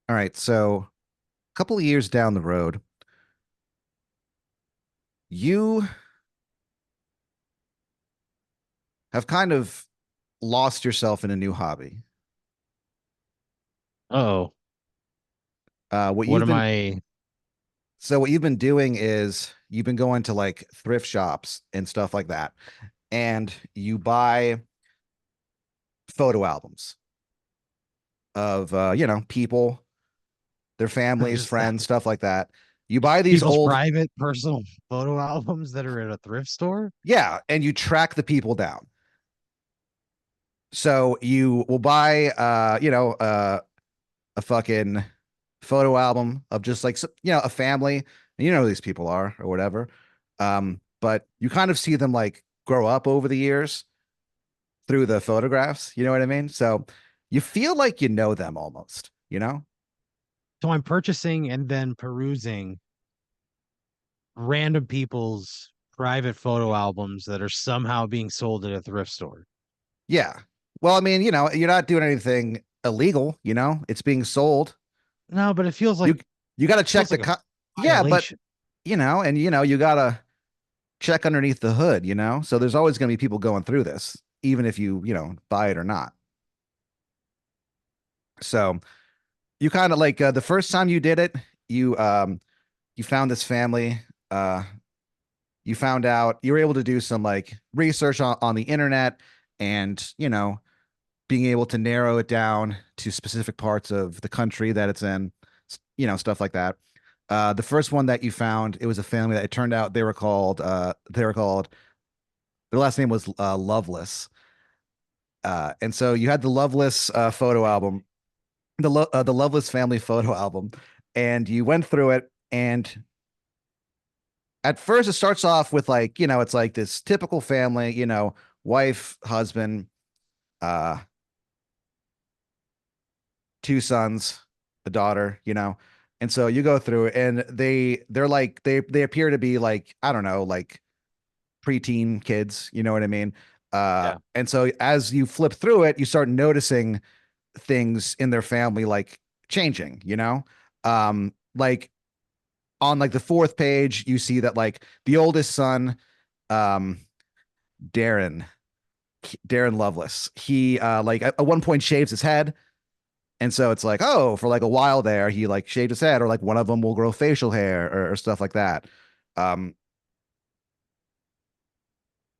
All right, so a couple of years down the road, you have kind of lost yourself in a new hobby. Oh, What what you've am been I? so what you've been doing is you've been going to like thrift shops and stuff like that, and you buy photo albums of people, their families, Just friends, stuff like that. You buy these people's old, private personal photo albums that are at a thrift store. yeah, and you track the people down. So you will buy a fucking photo album of just like a family, and you know who these people are or whatever. But you kind of see them like grow up over the years through the photographs. You know what I mean? So you feel like you know them almost. You know? So I'm purchasing and then perusing random people's private photo albums that are somehow being sold at a thrift store. Yeah. Well, I mean, you're not doing anything illegal. It's being sold. No, but You you got to it check feels the like a co- yeah, but violation. you got to check underneath the hood. So there's always going to be people going through this, even if you buy it or not. So you kind of like the first time you did it, you found this family. Uh, you found out you were able to do some like research on the internet, and being able to narrow it down to specific parts of the country that it's in, stuff like that. The first one that you found, it was a family that it turned out they were called their last name was Loveless. And so you had the Loveless photo album, the Loveless family photo album, and you went through it. And at first, it starts off with like it's like this typical family, wife, husband, uh, two sons, a daughter, and so you go through it, and they're like they appear to be like I don't know, like preteen kids, you know what I mean? Yeah. And so as you flip through it, you start noticing things in their family like changing, like on like the fourth page, you see that like the oldest son, um, Darren, Darren Lovelace, he like at one point shaves his head. And so it's like, oh, for like a while there, he like shaved his head, or like one of them will grow facial hair or stuff like that. Um,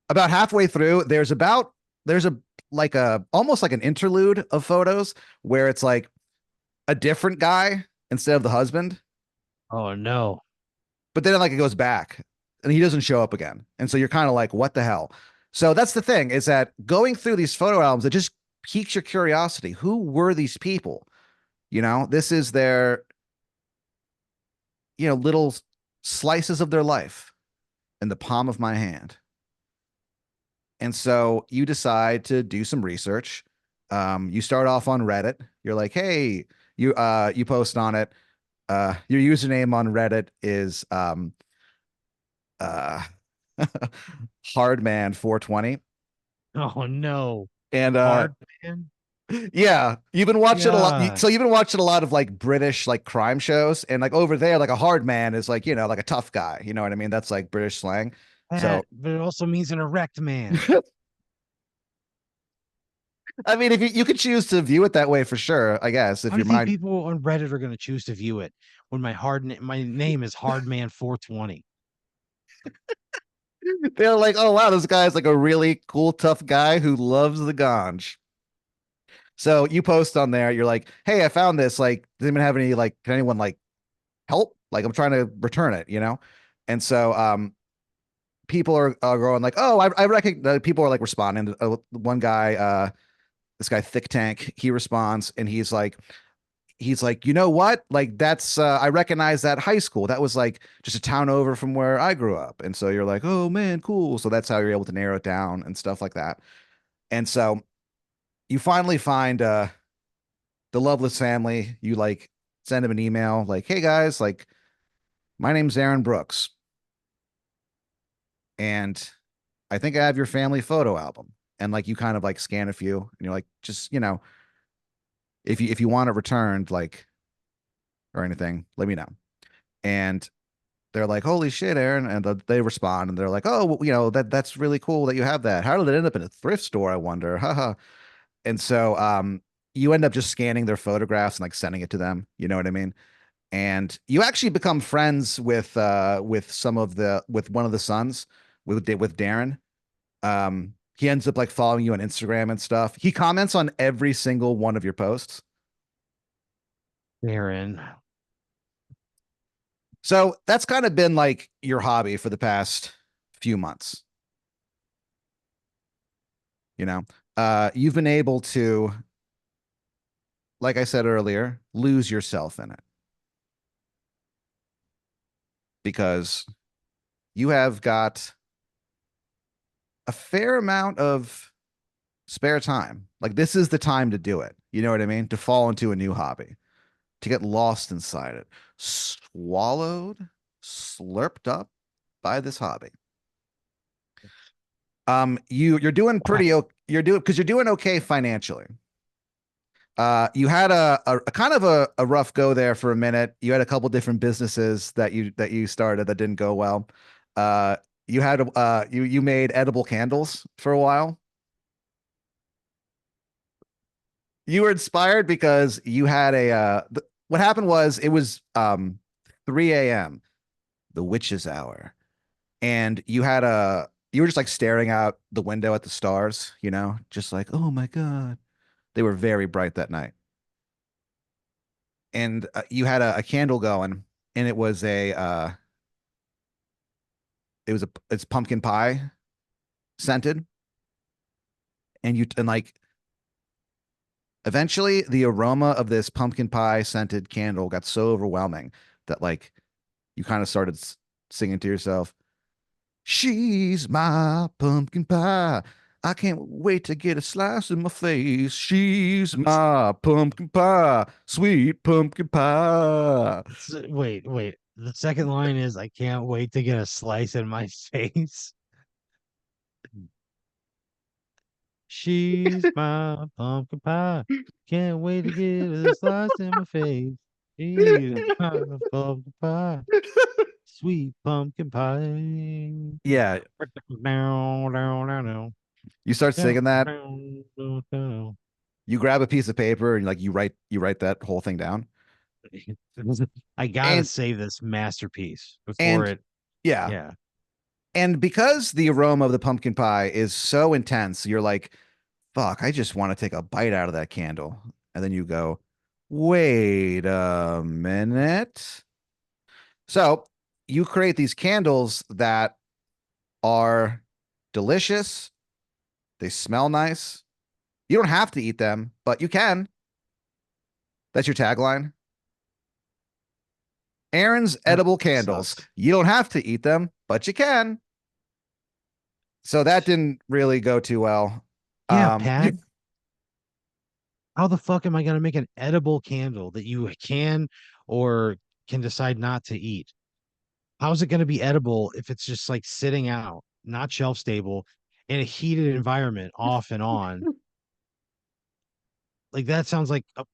about halfway through, there's a like a almost like an interlude of photos where it's like a different guy instead of the husband, Oh no. but then like it goes back and he doesn't show up again. And so you're kind of like, what the hell? So that's the thing, is that going through these photo albums, it just piques your curiosity. Who were these people? This is their, little slices of their life in the palm of my hand. And so you decide to do some research. You start off on Reddit. You're like, hey, you post on it. Your username on Reddit is uh hardman420. Oh no. And Hard man. yeah, you've been watching a lot. Yeah. So you've been watching a lot of like British like crime shows, and like over there, like a hard man is like like a tough guy. You know what I mean? That's like British slang. So But it also means an erect man. I mean, if you could choose to view it that way, for sure, I guess if How do your you think mind, people on Reddit are going to choose to view it when my name is Hardman420? they're like, oh wow, this guy's like a really cool, tough guy who loves the ganj. So you post on there, you're like, hey, I found this. Like, does anyone have any like, can anyone like help? Like, I'm trying to return it. And so people are going like, oh, I reckon people are like responding. One guy, this guy Thick Tank, he responds and he's like, you know what? Like that's I recognize that high school. That was like just a town over from where I grew up. And so you're like, oh man, cool. So that's how you're able to narrow it down and stuff like that. And so you finally find the Loveless family. You like send them an email like, hey guys, like my name's Aaron Brooks, and I think I have your family photo album. And like you kind of like scan a few and you're like, just if you want it returned, like or anything, let me know. And they're like, holy shit, Aaron. And they respond and they're like, oh, well, that's really cool that you have that. How did it end up in a thrift store? I wonder. Haha. And so you end up just scanning their photographs and like sending it to them. You know what I mean? And you actually become friends with some of the with one of the sons with Darren. He ends up like following you on Instagram and stuff. He comments on every single one of your posts. Aaron. So that's kind of been like your hobby for the past few months, you know. You've been able to, like I said earlier, lose yourself in it because you have got a fair amount of spare time. Like this is the time to do it. You know what I mean? To fall into a new hobby, to get lost inside it, swallowed, slurped up by this hobby. You're doing you're doing because you're doing okay financially. You had a kind of a rough go there for a minute. You had a couple different businesses that you started that didn't go well. Uh, you made edible candles for a while. You were inspired because you had what happened was it was 3 a.m., the witch's hour, and you were just like staring out the window at the stars, just like, oh my God. They were very bright that night. And you had a candle going, and it's pumpkin pie scented, and like eventually the aroma of this pumpkin pie scented candle got so overwhelming that like you kind of started singing to yourself, she's my pumpkin pie. I can't wait to get a slice in my face. She's my pumpkin pie, sweet pumpkin pie. Wait. The second line is I can't wait to get a slice in my face. She's my pumpkin pie. Can't wait to get a slice in my face. She's my pumpkin pie. Sweet pumpkin pie. Yeah, Down, down, down, down, you start down, singing that. down, down, down. You grab a piece of paper and like you write that whole thing down. I gotta And save this masterpiece before and it. yeah. Yeah. And because the aroma of the pumpkin pie is so intense, you're like, fuck, I just want to take a bite out of that candle. And then you go, wait a minute. So you create these candles that are delicious. They smell nice. You don't have to eat them, but you can. That's your tagline. Aaron's That edible candles. sucks. You don't have to eat them, but you can. So that didn't really go too well. Yeah, Um, Pat. How the fuck am I gonna make an edible candle that you can or can decide not to eat? How's it gonna be edible if it's just like sitting out, not shelf stable, in a heated environment, off and on? Like that sounds like a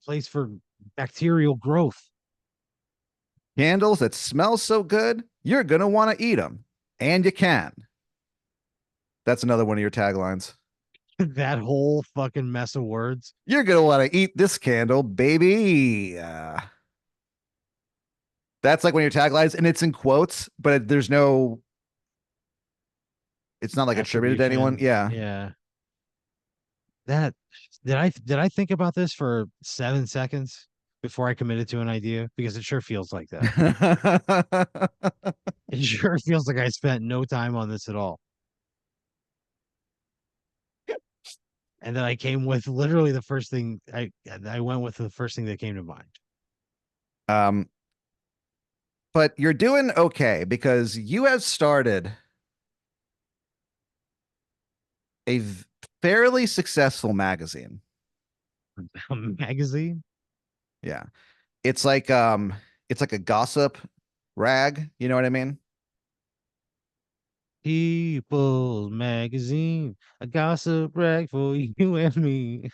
place for bacterial growth. Candles that smell so good, you're going to want to eat them. And you can. That's another one of your taglines. That whole fucking mess of words. You're going to want to eat this candle, baby. That's like one of your taglines, and it's in quotes, but it's not like attributed to anyone. Attribution. Yeah. Yeah. That did I think about this for 7 seconds before I committed to an idea? Because it sure feels like that. It sure feels like I spent no time on this at all. And then I came with literally the first thing I went with the first thing that came to mind. um, but you're doing okay because you have started a fairly successful magazine. A magazine? Yeah. It's like a gossip rag, you know what I mean? People's magazine, a gossip rag for you and me.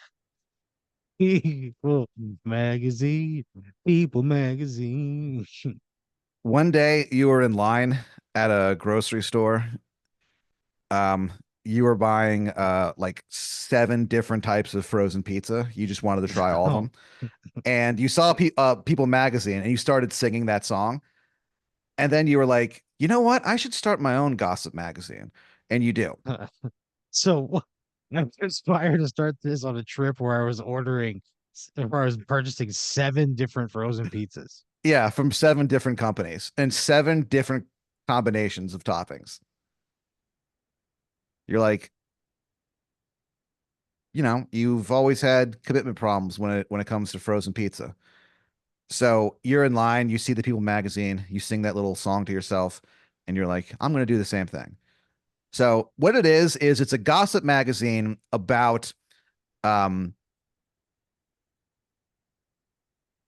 People magazine, People magazine. One day you were in line at a grocery store. Um, you were buying like seven different types of frozen pizza. You just wanted to try all of Oh, them. And you saw People magazine and you started singing that song. And then you were like, you know what? I should start my own gossip magazine. And you do. so I was inspired to start this on a trip where I was where I was purchasing seven different frozen pizzas. Yeah, from seven different companies and seven different combinations of toppings. You're like, you've always had commitment problems when it comes to frozen pizza. So you're in line, you see the People magazine, you sing that little song to yourself, and you're like, I'm going to do the same thing. So what it is it's a gossip magazine about um,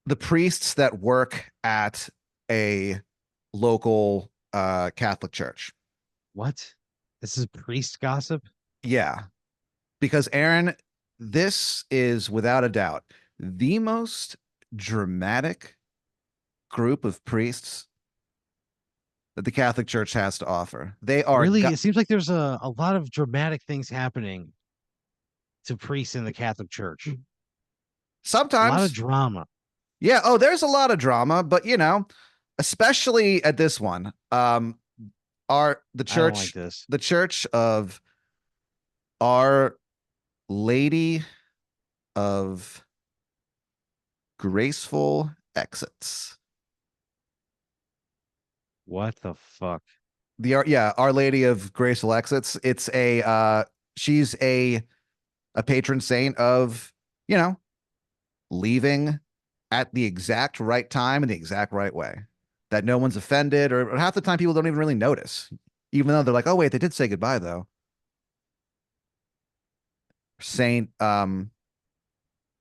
the priests that work at a local Catholic church. What? This is priest gossip? Yeah, because Aaron, this is without a doubt the most dramatic group of priests that the Catholic Church has to offer. They are Really? It seems like there's a lot of dramatic things happening to priests in the Catholic Church. A lot of sometimes, drama. yeah. Oh, there's a lot of drama, but especially at this one, our I don't like this. the Church of Our Lady of Graceful Exits. What the fuck? Our Lady of Graceful Exits. It's a she's a patron saint of, you know, leaving at the exact right time in the exact right way. That no one's offended, or half the time people don't even really notice. Even though they're like, oh wait, they did say goodbye though. Saint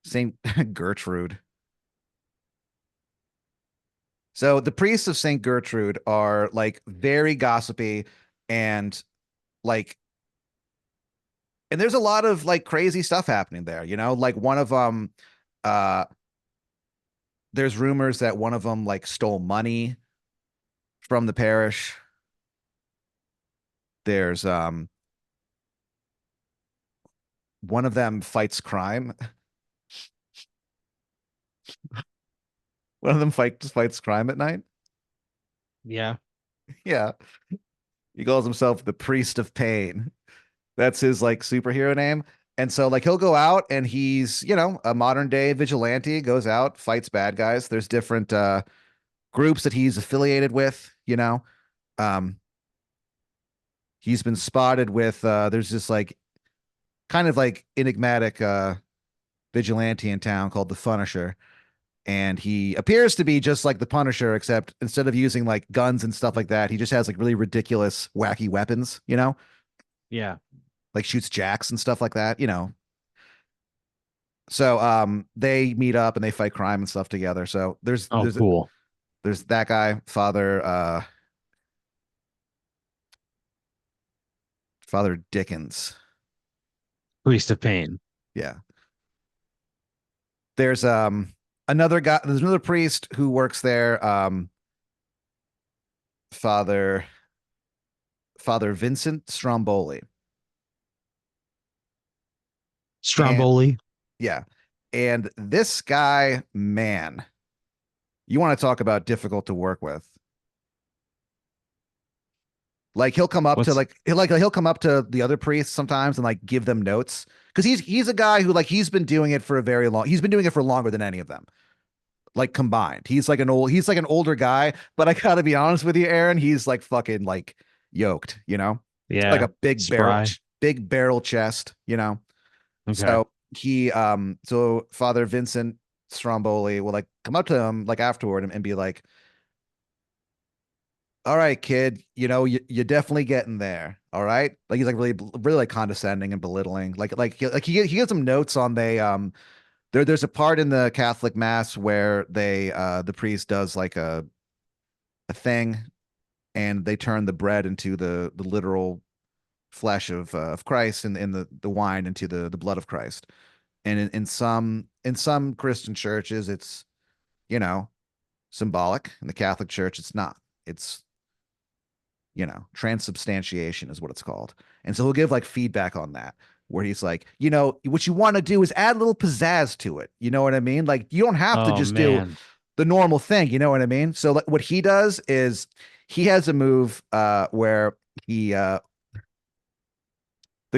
Saint Gertrude. So the priests of Saint Gertrude are like very gossipy and like and there's a lot of like crazy stuff happening there, like one of uh there's rumors that one of them like stole money from the parish. There's one of them fights crime. One of them fights crime at night. Yeah. Yeah. He calls himself the priest of pain. That's his like superhero name. And so like he'll go out and he's, a modern day vigilante, goes out, fights bad guys. There's different groups that he's affiliated with, Um he's been spotted with there's this like kind of like enigmatic vigilante in town called the Punisher. And he appears to be just like the Punisher, except instead of using like guns and stuff like that, he just has like really ridiculous, wacky weapons, Yeah. like shoots jacks and stuff like that. So they meet up and they fight crime and stuff together. So there's Oh, there's cool. there's that guy, Father Dickens. Priest of pain. Yeah. There's another guy, there's another priest who works there, Father Father Vincent Stromboli. And Stromboli. yeah. And this guy, man, you want to talk about difficult to work with. Like he'll come up to What's he'll come up to the other priests sometimes and like give them notes because he's a guy who like he's been doing it for a very long he's been doing it for longer than any of them like combined. He's like an older guy, but I gotta be honest with you, Aaron, he's like fucking like yoked, like yeah. a big Spry. chest. Okay. So Father Vincent Stromboli will like come up to him like afterward and be like, all right, kid, you're definitely getting there. All right. Like he's like really, really like condescending and belittling. He gives some notes on there's a part in the Catholic mass where the priest does like a thing and they turn the bread into the literal flesh of Christ and the wine into the blood of Christ. And in some Christian churches, it's, you know, symbolic. In the Catholic Church, it's not. It's, transubstantiation is what it's called. And so he'll give like feedback on that, where he's like, what you want to do is add a little pizzazz to it. You know what I mean? Like you don't have to Oh just do man. the normal thing. You know what I mean? So like, what he does is he has a move where he the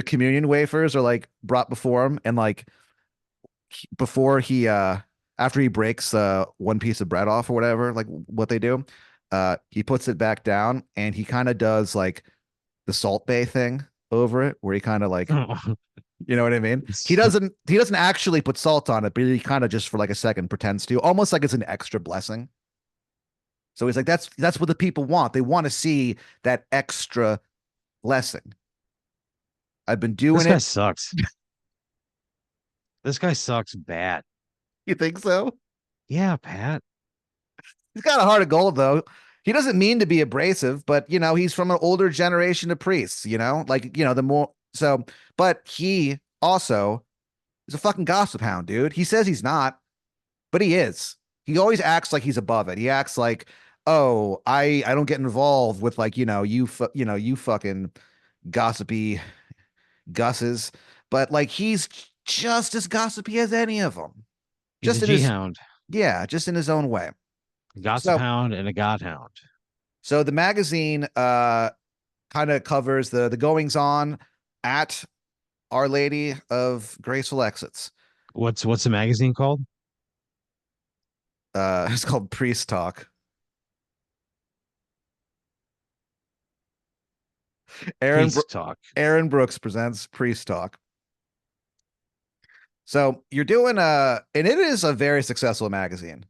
communion wafers are like brought before him, and like before he after he breaks one piece of bread off or whatever, like what they do, he puts it back down, and he kind of does like the Salt Bay thing over it, where he kind of like, you know what I mean? He doesn't actually put salt on it, but he kind of just for like a second pretends to, almost like it's an extra blessing. So he's like, that's what the people want. They want to see that extra blessing. I've been This doing guy it. sucks. This guy sucks bad. You think so? Yeah, Pat. He's got a heart of gold, though. He doesn't mean to be abrasive, but he's from an older generation of priests. Like the more so, but he also is a fucking gossip hound, dude. He says he's not, but he is. He always acts like he's above it. He acts like, oh, I don't get involved with like you fucking gossipy gusses, but like he's just as gossipy as any of them, He's a just in G his hound, yeah, just in his own way. gossip So hound, and a god hound. so the magazine kind of covers the goings on at Our Lady of Graceful Exits. What's the magazine called? It's called Priest Talk. Aaron Priest talk. Aaron Brooks presents Priest Talk. So you're doing and it is a very successful magazine.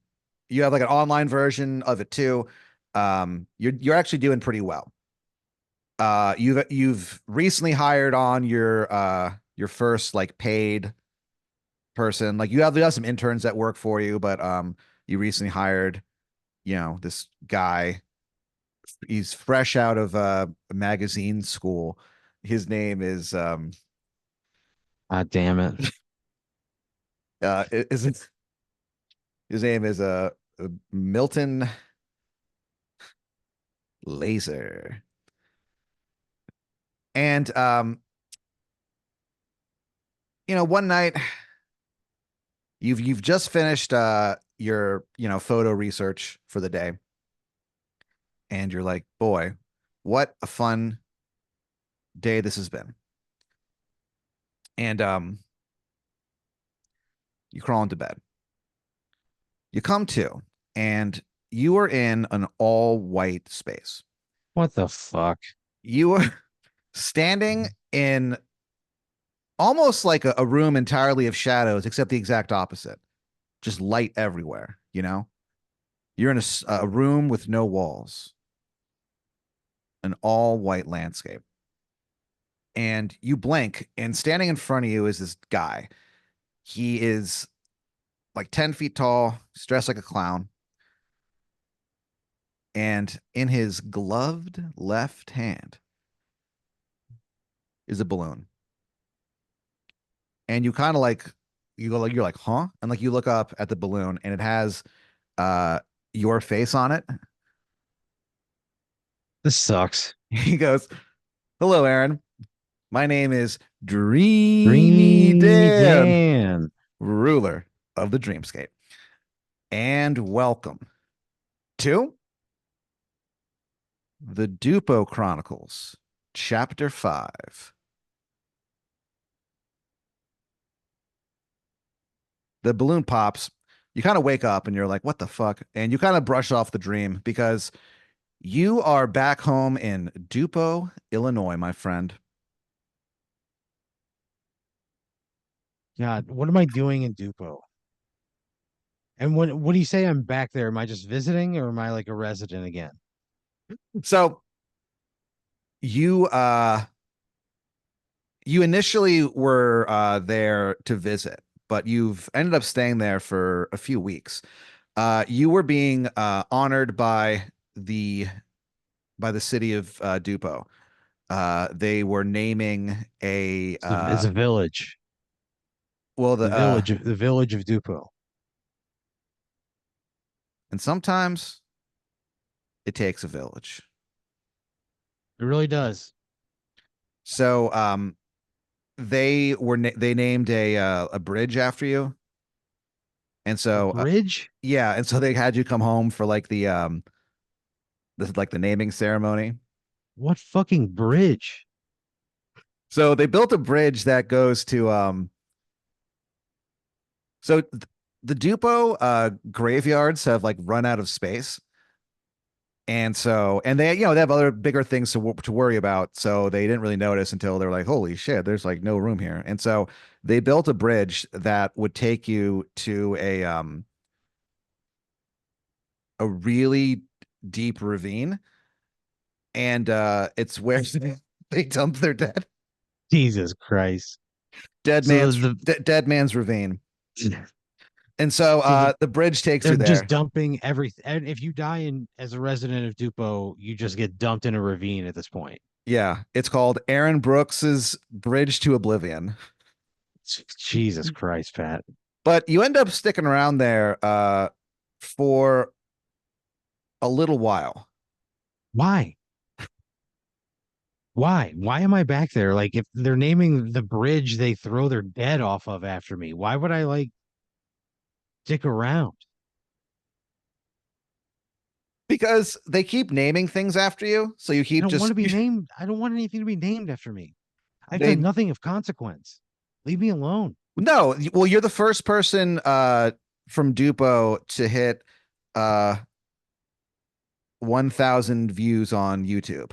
You have like an online version of it too. You're actually doing pretty well. You've recently hired on your first like paid person. Like you have some interns that work for you, but you recently hired, this guy. He's fresh out of magazine school. His name is God damn it. is his name is Milton Laser. And one night you've just finished your photo research for the day, and you're like, boy, what a fun day this has been. And you crawl into bed. You come to, and you are in an all white space. What the fuck? You are standing in almost like a room entirely of shadows, except the exact opposite, just light everywhere. You're in a room with no walls, an all white landscape. And you blink, and standing in front of you is this guy. He is like 10 feet tall, dressed like a clown. And in his gloved left hand is a balloon. And you kind of like, you're like, huh? And like you look up at the balloon, and it has uh your face on it. This sucks. He goes, hello, Aaron. My name is Dreamy Dreamy Dan, Dan. ruler of the dreamscape. And welcome to the Dupo Chronicles, Chapter 5. The balloon pops. You kind of wake up and you're like, what the fuck? And you kind of brush off the dream because you are back home in Dupo, Illinois, my friend. God, what am I doing in Dupo? And what do you say I'm back there? Am I just visiting or am I like a resident again? So you you initially were there to visit, but you've ended up staying there for a few weeks. You were being honored the by the city of Dupo. They were naming a It's a village. Well, The village of Dupo. and sometimes it takes a village. It really does. So they named a bridge after you, and A so bridge? yeah, and so they had you come home for like the naming ceremony. What fucking bridge? So they built a bridge that goes to so the Dupo graveyards have like run out of space. And so, and they have other bigger things to worry about. So they didn't really notice until they're like, holy shit, there's like no room here. And so they built a bridge that would take you to a really deep ravine. And it's where they dump their Jesus Christ. dead So man's dead man's ravine. And so so the bridge takes they're you just there. dumping everything. And if you die in as a resident of Dupo, you just get dumped in a ravine at this point. Yeah, it's called Aaron Brooks's Bridge to Oblivion. Jesus Christ, Pat. But you end up sticking around there for a little while. Why? Why? Why am I back there? Like if they're naming the bridge they throw their dead off of after me, why would I like stick around? Because they keep naming things after you, so you I keep don't want just to be named. I don't want anything to be named after me. I've done they nothing of consequence. Leave me alone. no. Well, you're the first person from Dupo to hit uh 1,000 views on YouTube.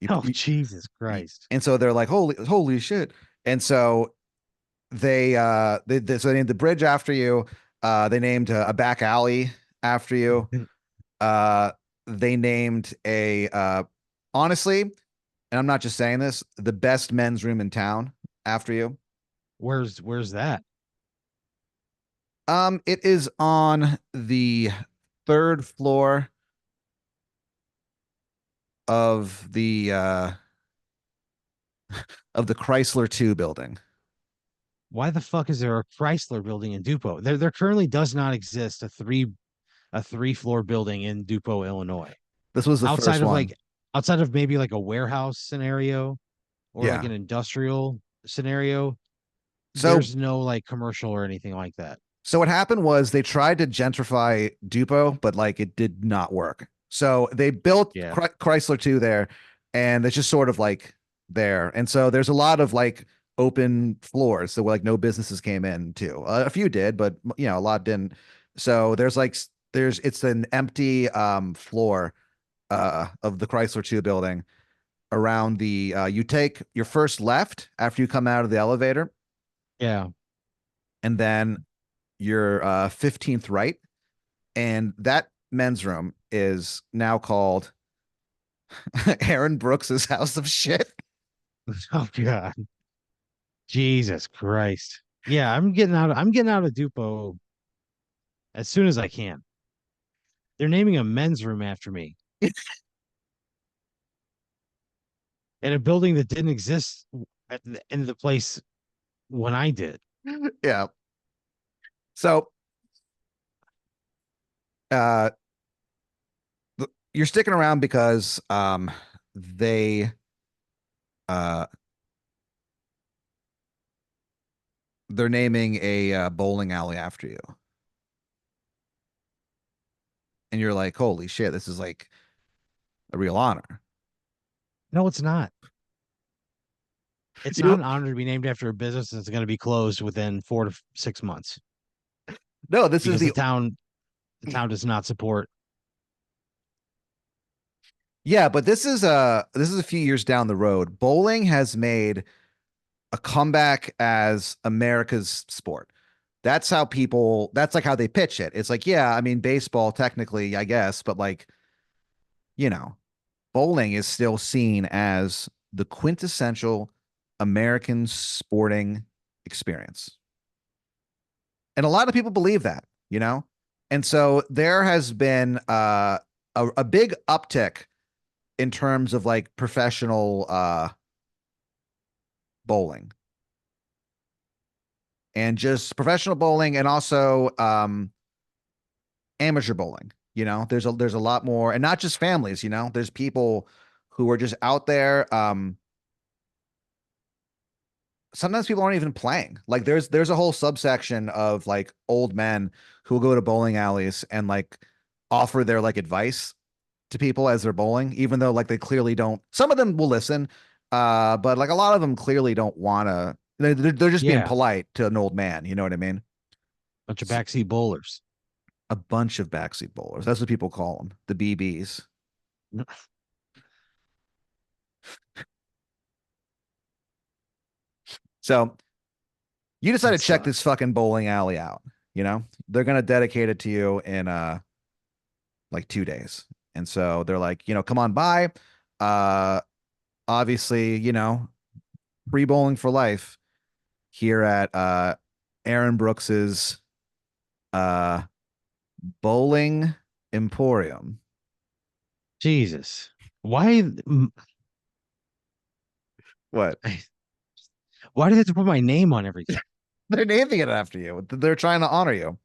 Oh, Jesus Christ. And so they're like, holy shit. And so so they named the bridge after you. They named a back alley after you. Uh, they named a honestly, and I'm not just saying this, the best men's room in town after you. Where's that? It is on the third floor of the Chrysler 2 building. Why the fuck is there a Chrysler building in Dupo? There currently does not exist a three floor building in Dupo, Illinois. This was the Outside first of one. like outside of maybe like a warehouse scenario or like Yeah. an industrial scenario, So there's no like commercial or anything like that. So what happened was they tried to gentrify Dupo, but like it did not work. So they built Yeah. Chrysler 2 there, and it's just sort of like there. And so there's a lot of like open floors, so like no businesses came in too. A few did, but a lot didn't. So there's it's an empty floor of the Chrysler 2 building around the you take your first left after you come out of the elevator, Yeah. and then your 15th right. And that men's room is now called Aaron Brooks's House of Shit. Oh God. Jesus Christ. Yeah, I'm getting out of Dupo as soon as I can. They're naming a men's room after me in a building that didn't exist in the place when I did. Yeah. So uh you're sticking around because they uh they're naming a bowling alley after you. And you're like, holy shit, this is like a real honor. No, it's not. It's not You an honor to be named after a business that's going to be closed within 4 to 6 months no, this is because the town does not support. yeah, but this is a few years down the road. Bowling has made a comeback as America's sport. That's like how they pitch it. It's like, yeah, I mean, baseball technically, I guess, but like, you know, bowling is still seen as the quintessential American sporting experience. And a lot of people believe that. And so there has been a big uptick in terms of like professional bowling. and just professional bowling and also amateur bowling. There's a lot more, and not just families. There's people who are just out there. Sometimes people aren't even playing. Like there's a whole subsection of like old men who will go to bowling alleys and like offer their like advice to people as they're bowling, even though like they clearly don't. Some of them will listen, but like a lot of them clearly don't want to. They're just being Yeah, polite to an old man. You know what I mean? bunch of backseat bowlers. A bunch of backseat bowlers. That's what people call them, the BBs. So you decide That to check this sucks. fucking bowling alley out. They're gonna dedicate it to you in like 2 days. And so they're like, come on by. Uh Obviously, free bowling for life here at Aaron Brooks's uh bowling emporium. Jesus. Why What? why do they have to put my name on everything? They're naming it after you. They're trying to honor you.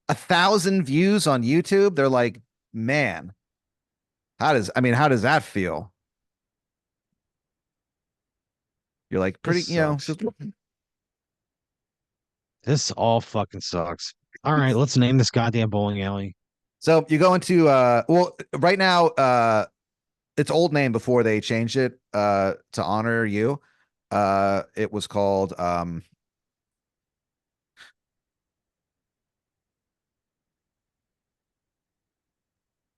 1,000 views on YouTube. They're like, man, how does that feel? You're like This pretty, sucks. just This all fucking sucks. All right, let's name this goddamn bowling alley. so you go into well, right now, its old name before they changed it to honor you. It was called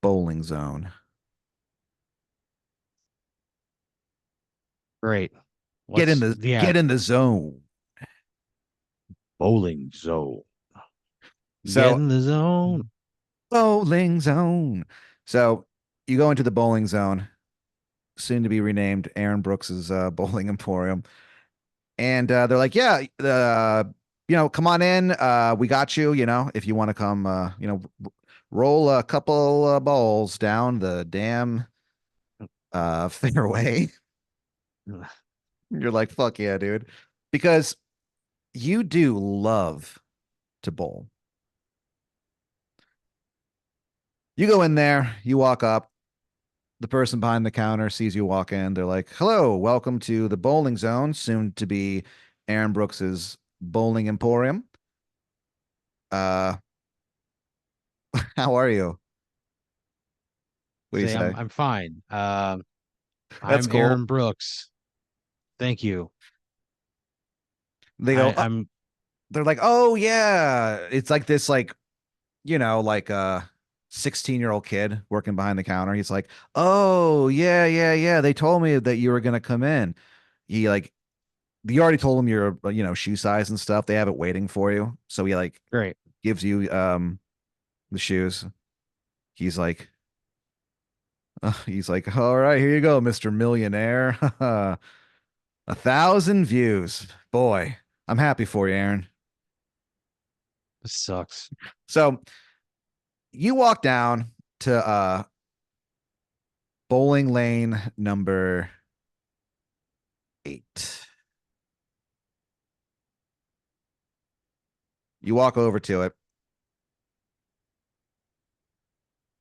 Bowling Zone. Great. Get in Let's the yeah, get in the zone. bowling zone. Get So in the zone. bowling zone. So you go into the bowling zone, soon to be renamed Aaron Brooks's bowling emporium. And they're like, yeah, come on in. We got you. If you want to come, roll a couple balls down the damn fairway. You're like, fuck yeah, dude, because you do love to bowl. You go in there, you walk up. The person behind the counter sees you walk in. They're like, hello, welcome to the bowling zone, soon to be Aaron Brooks's bowling emporium. Uh, how are you? What do you Say I'm say? I'm fine. That's I'm cool. Aaron Brooks. Thank you. They go, I, oh, I'm they're like, oh yeah. It's like this, like, like a 16-year-old kid working behind the counter. He's like, oh yeah, yeah, yeah. They told me that you were gonna come in. He like, you already told him your, shoe size and stuff. They have it waiting for you. So he like great. gives you the shoes. He's like, all right, here you go, Mr. Millionaire. 1,000 views. Boy, I'm happy for you, Aaron. This sucks. So you walk down to bowling lane number 8. You walk over to it,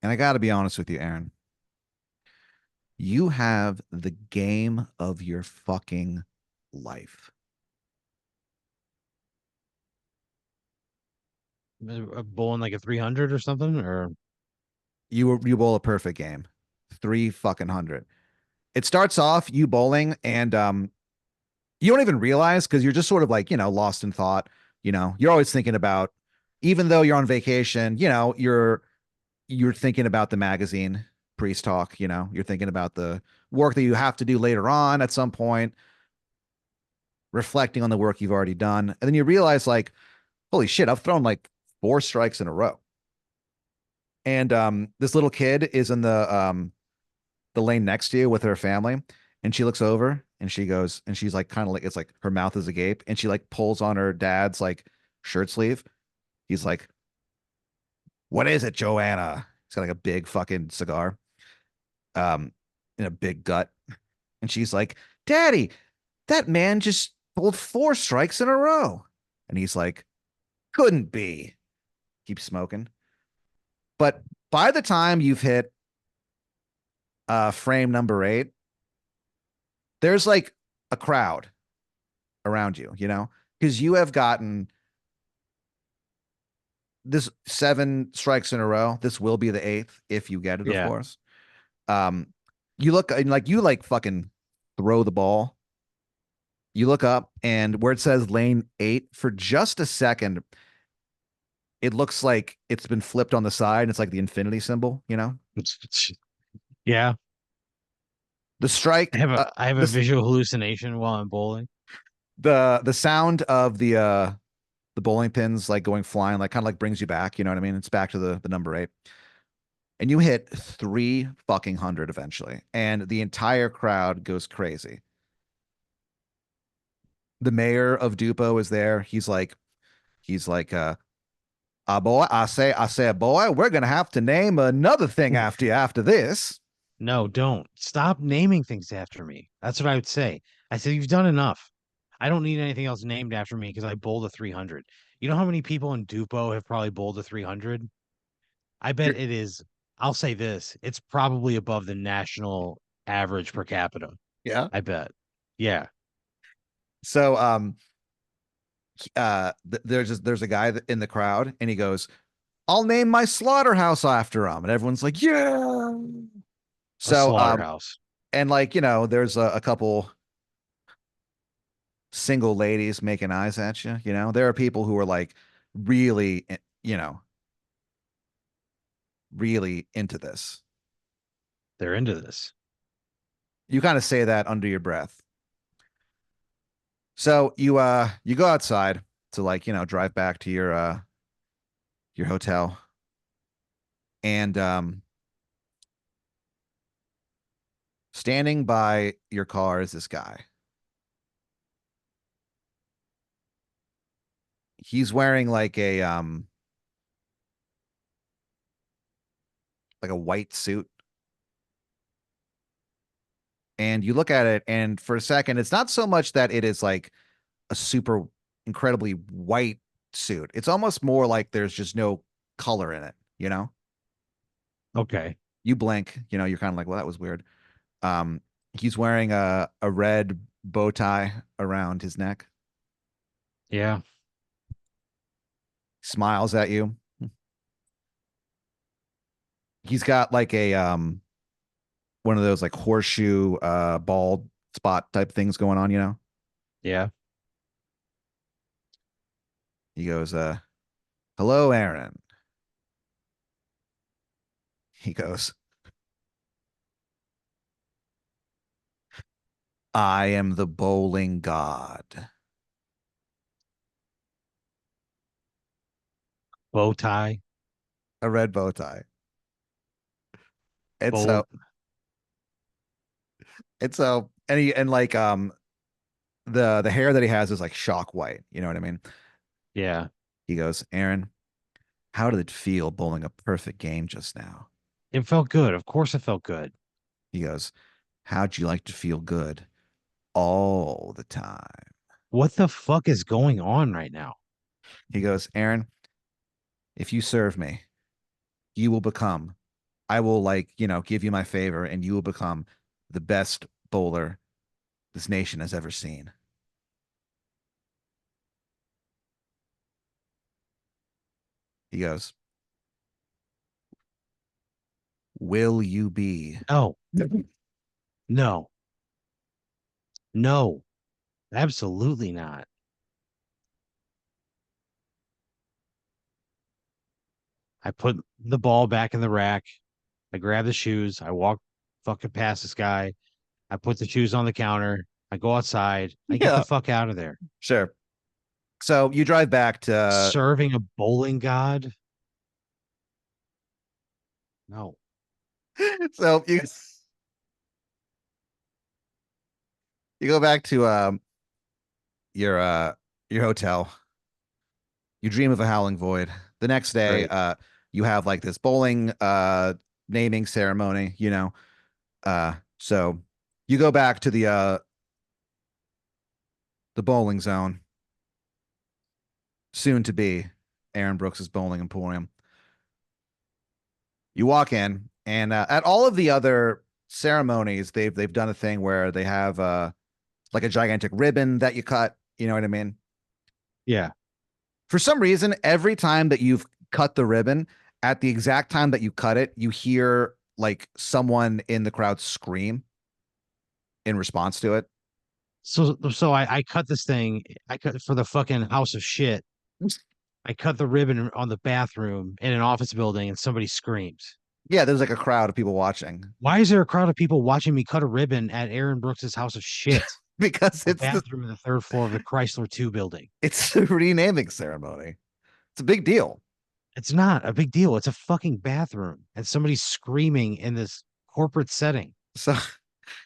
and I got to be honest with you, Aaron. You have the game of your fucking life. Bowling like a 300 or something, or You bowl a perfect game. 3 fucking 100. It starts off you bowling, and you don't even realize because you're just sort of like, lost in thought. You're always thinking about, even though you're on vacation, you're thinking about the magazine Priest Talk. You're thinking about the work that you have to do later on at some point, reflecting on the work you've already done. And then you realize, like, holy shit, I've thrown like 4 strikes in a row. And this little kid is in the lane next to you with her family, and she looks over and she goes, and she's like, kind of like, it's like her mouth is agape, and she like pulls on her dad's like shirt sleeve. He's like, what is it, Joanna? He's got like a big fucking cigar, um, in a big gut. And she's like, Daddy, that man just pulled 4 strikes in a row. And he's like, couldn't be. Keep smoking. But by the time you've hit frame number 8, there's like a crowd around you, because you have gotten this 7 strikes in a row. This will be the 8th if you get it, of Yeah. course. Um, you look and like you like fucking throw the ball. You look up and where it says lane 8 for just a second, it looks like it's been flipped on the side. And it's like the infinity symbol. Yeah. The I strike, have a this visual hallucination while I'm bowling. the sound of the bowling pins like going flying, like kind of like brings you back. You know what I mean? It's back to the number 8, and you hit 3 fucking hundred eventually, and the entire crowd goes crazy. The mayor of Dupo is there. He's like, boy, I say, boy, we're gonna have to name another thing after you after this. No, don't. Stop naming things after me. That's what I would say. I said, you've done enough. I don't need anything else named after me because I bowled a 300. You know how many people in Dupo have probably bowled a 300? I bet You're, it is. I'll say this. It's probably above the national average per capita. yeah. I bet. Yeah. So there's a guy in the crowd, and he goes, "I'll name my slaughterhouse after him," and everyone's like, "Yeah." A So slaughterhouse. and like there's a couple single ladies making eyes at you. There are people who are like really, really into this. They're into this. You kind of say that under your breath. So you go outside to like drive back to your hotel, and standing by your car is this guy. He's wearing like a white suit, and you look at it, and for a second it's not so much that it is like a super incredibly white suit. It's almost more like there's just no color in it. Okay. You blink, you're kind of like, well, that was weird. um he's wearing a red bow tie around his neck, Yeah. smiles at you. He's got like a one of those like horseshoe bald spot type things going on. Yeah. He goes, hello, Aaron. He goes, I am the bowling god. Bow tie. A red bow tie. And so, Bowl. and like the hair that he has is like shock white. You know what I mean? Yeah. He goes, Aaron, how did it feel bowling a perfect game just now? It felt good. Of course it felt good. He goes, how'd you like to feel good all the time? What the fuck is going on right now? He goes, Aaron, if you serve me, you will become, I will like, give you my favor, and you will become the best bowler this nation has ever seen. He goes, will you be? No. No. No. Absolutely not. I put the ball back in the rack. I grab the shoes. I walk fucking past this guy. I put the shoes on the counter. I go outside. I get the Yeah, fuck out of there. sure. So you drive back to Serving a bowling god? No. so you go back to your uh your hotel. You dream of a howling void. The next day, Great. you have like this bowling naming ceremony. So you go back to the bowling zone, soon to be Aaron Brooks's Bowling Emporium. You walk in, and at all of the other ceremonies, they've done a thing where they have like a gigantic ribbon that you cut. You know what I mean? Yeah. For some reason, every time that you've cut the ribbon, at the exact time that you cut it, you hear like someone in the crowd scream in response to it. So I cut this thing. I cut for the fucking house of shit. I cut the ribbon on the bathroom in an office building and somebody screams. Yeah, there's like a crowd of people watching Why is there a crowd of people watching me cut a ribbon at Aaron Brooks's house of shit? because A bathroom in the third floor of the Chrysler 2 building. it's the renaming ceremony. It's a big deal. It's not a big deal. It's a fucking bathroom and somebody's screaming in this corporate setting. So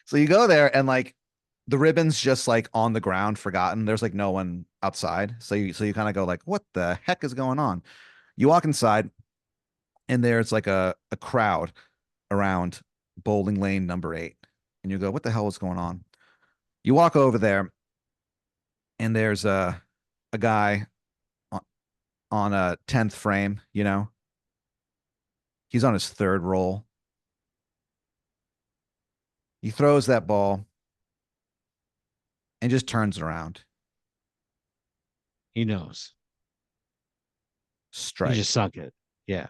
so you go there and like the ribbon's just like on the ground, forgotten. There's like no one outside. So you kind of go like, what the heck is going on? You walk inside and there's like a crowd around bowling lane number 8. And you go, what the hell is going on? You walk over there and there's a guy on a 10th frame, you know. He's on his third roll. He throws that ball and just turns around. He knows. He just Strike. sunk it. Yeah.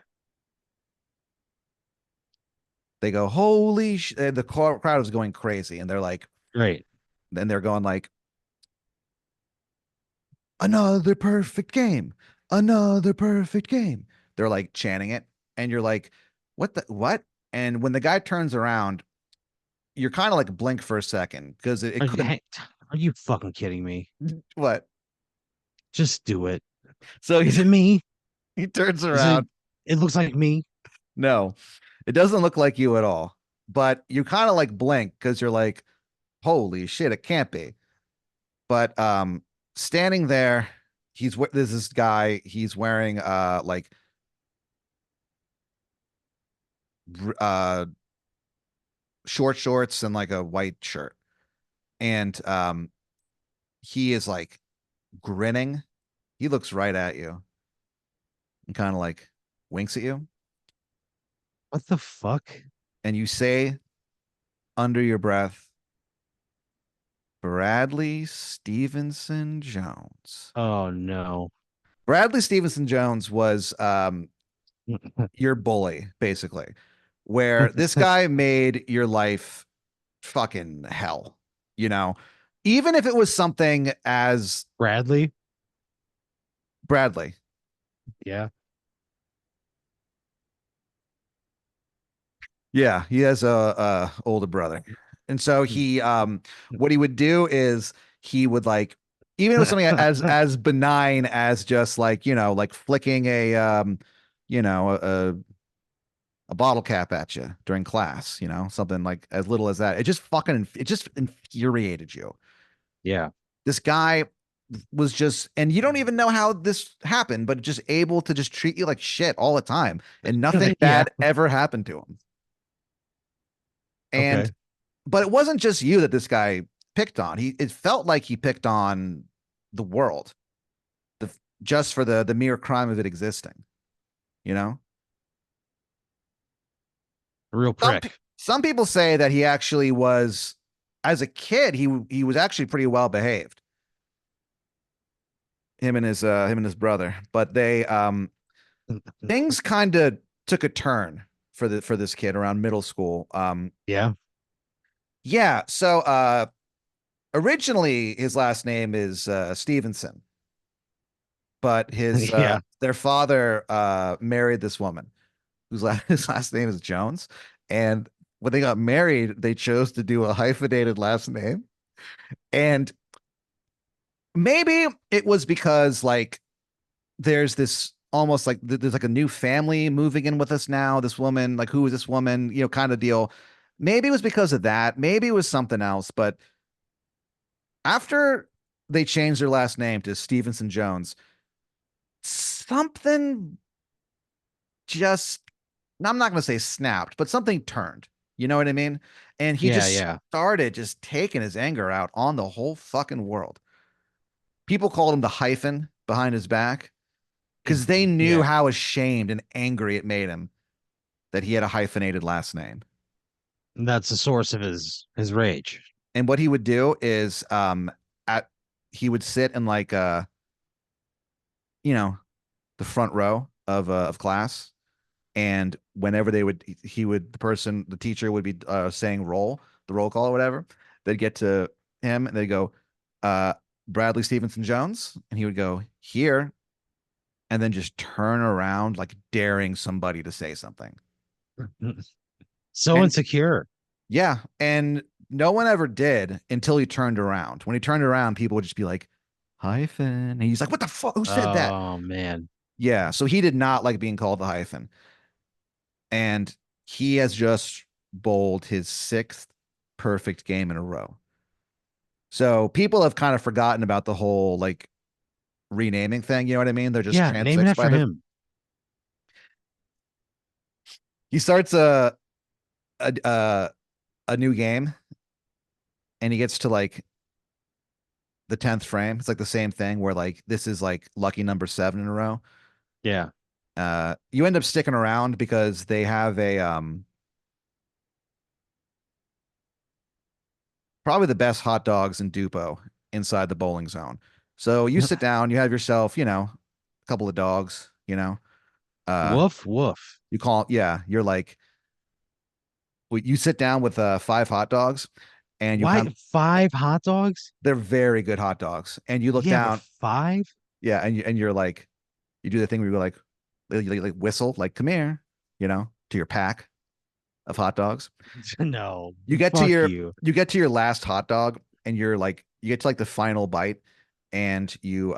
They go, holy the crowd is going crazy. And they're like, Great. then they're going like, another perfect game. Another perfect game. They're like chanting it. And you're like, what the what? And when the guy turns around, you're kind of like blink for a second because it couldn't Are you fucking kidding me? what? Just do it. So Is it me? he turns Is it? around. It looks like me. No, it doesn't look like you at all. But you kind of like blink because you're like, holy shit, it can't be. But standing there, there's this guy, he's wearing like uh short shorts and like a white shirt. And he is like grinning. He looks right at you and kind of like winks at you. What the fuck? And you say under your breath, Bradley Stevenson Jones. Oh no. Bradley Stevenson Jones was your bully, basically, where this guy made your life fucking hell, you know, even if it was something as Bradley? Bradley. Yeah. Yeah, he has a older brother. And so he what he would do is he would like even if it was something as benign as just like, you know, like flicking you know, a bottle cap at you during class, you know, something like as little as that. It just infuriated you. Yeah. This guy was just, and you don't even know how this happened, but just able to just treat you like shit all the time, and nothing Yeah. bad ever happened to him. And Okay. but it wasn't just you that this guy picked on. It felt like he picked on the world, the just for the mere crime of it existing, you know? Real Some prick. some people say that he actually was as a kid, he was actually pretty well behaved. Him and his brother, but they things kind of took a turn for this kid around middle school. Yeah. Yeah, so originally his last name is Stevenson, but Yeah. their father married this woman his last name is Jones, and when they got married, they chose to do a hyphenated last name. And maybe it was because like there's this almost like there's like a new family moving in with us now. This woman, like who is this woman, you know, kind of deal. Maybe it was because of that. Maybe it was something else. But after they changed their last name to Stevenson Jones, something just, I'm not going to say snapped, but something turned. You know what I mean? And he Yeah. just Yeah. started just taking his anger out on the whole fucking world. People called him the hyphen, behind his back because they knew Yeah, how ashamed and angry it made him that he had a hyphenated last name. that's the source of his rage. And what he would do is at he would sit in like you know, the front row of class, and whenever they would he would the teacher would be saying the roll call or whatever, they'd get to him and they'd go uh Bradley Stevenson Jones, and he would go here, and then just turn around like daring somebody to say something. So And insecure. yeah, and no one ever did until he turned around. When he turned around, people would just be like, hyphen. And he's like, what the fuck? Who said that? Oh man. Yeah. So he did not like being called the hyphen. And he has just bowled his sixth perfect game in a row. So people have kind of forgotten about the whole like renaming thing. You know what I mean? They're just Yeah, name it transfixed by after this. him. He starts a, a, a new game, and he gets to like the 10th frame. It's like the same thing where like this is like lucky number seven in a row. Yeah. You end up sticking around because they have a probably the best hot dogs in Dupo inside the bowling zone. So you sit down, you have yourself, a couple of dogs, uh, Woof woof. you call, yeah, you're like, you sit down with five hot dogs, and you Why kind of, 5 hot dogs? they're very good hot dogs. And you look Yeah, but down, 5? yeah, and you're like, you do the thing where you go like whistle, like, come here, to your pack of hot dogs. No, You get to fuck your, you. you get to your last hot dog, and you're like, you get to like the final bite, and you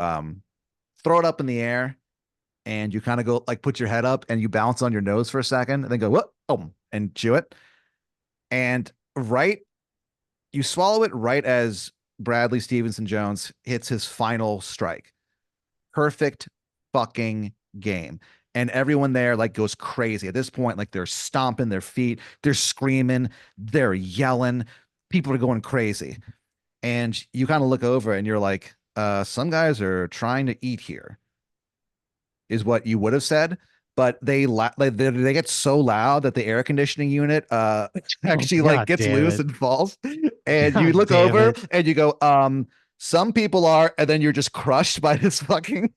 throw it up in the air, and you kind of go like put your head up and you bounce on your nose for a second and then go what, oh, and chew it, and right, you swallow it right as Bradley Stevenson Jones hits his final strike. Perfect fucking game. And everyone there like goes crazy at this point. Like they're stomping their feet, they're screaming, they're yelling, people are going crazy. And you kind of look over and you're like, some guys are trying to eat here, is what you would have said. But they get so loud that the air conditioning unit Oh, actually like god gets damn loose it. and falls. And you God look damn over it. and you go, some people are, and then you're just crushed by this fucking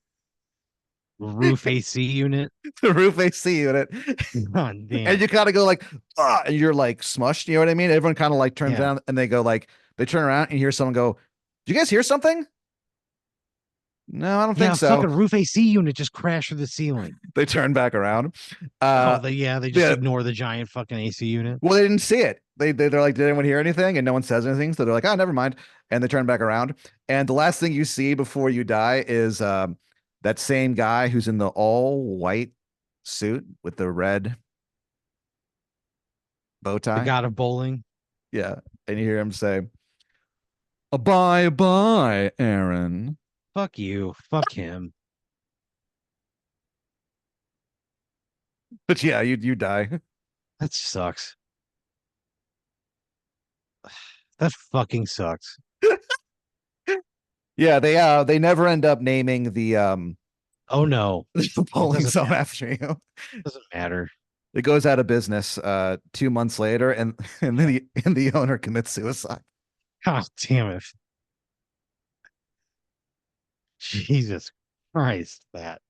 Roof AC unit. the roof AC unit. God And damn. you kind of go like, ah, and you're like smushed. You know what I mean? Everyone kind of like turns Yeah. around and they go like, they turn around and you hear someone go, "Do you guys hear something?" No, I don't Yeah, think a so. fucking roof AC unit just crashed through the ceiling. They turn back around. Oh, Uh, they just yeah. ignore the giant fucking AC unit. Well, they didn't see it. They're like, did anyone hear anything? And no one says anything. So they're like, oh, never mind. And they turn back around. And the last thing you see before you die is that same guy who's in the all white suit with the red bow The tie. god of bowling. Yeah. And you hear him say, bye bye, Aaron. Fuck you. Fuck him. But yeah, you die. That sucks. That fucking sucks. Yeah, they never end up naming Oh no. the It bowling zone after you. doesn't matter. It goes out of business 2 months later, and then Yeah. the owner commits suicide. God damn it. Jesus Christ, that.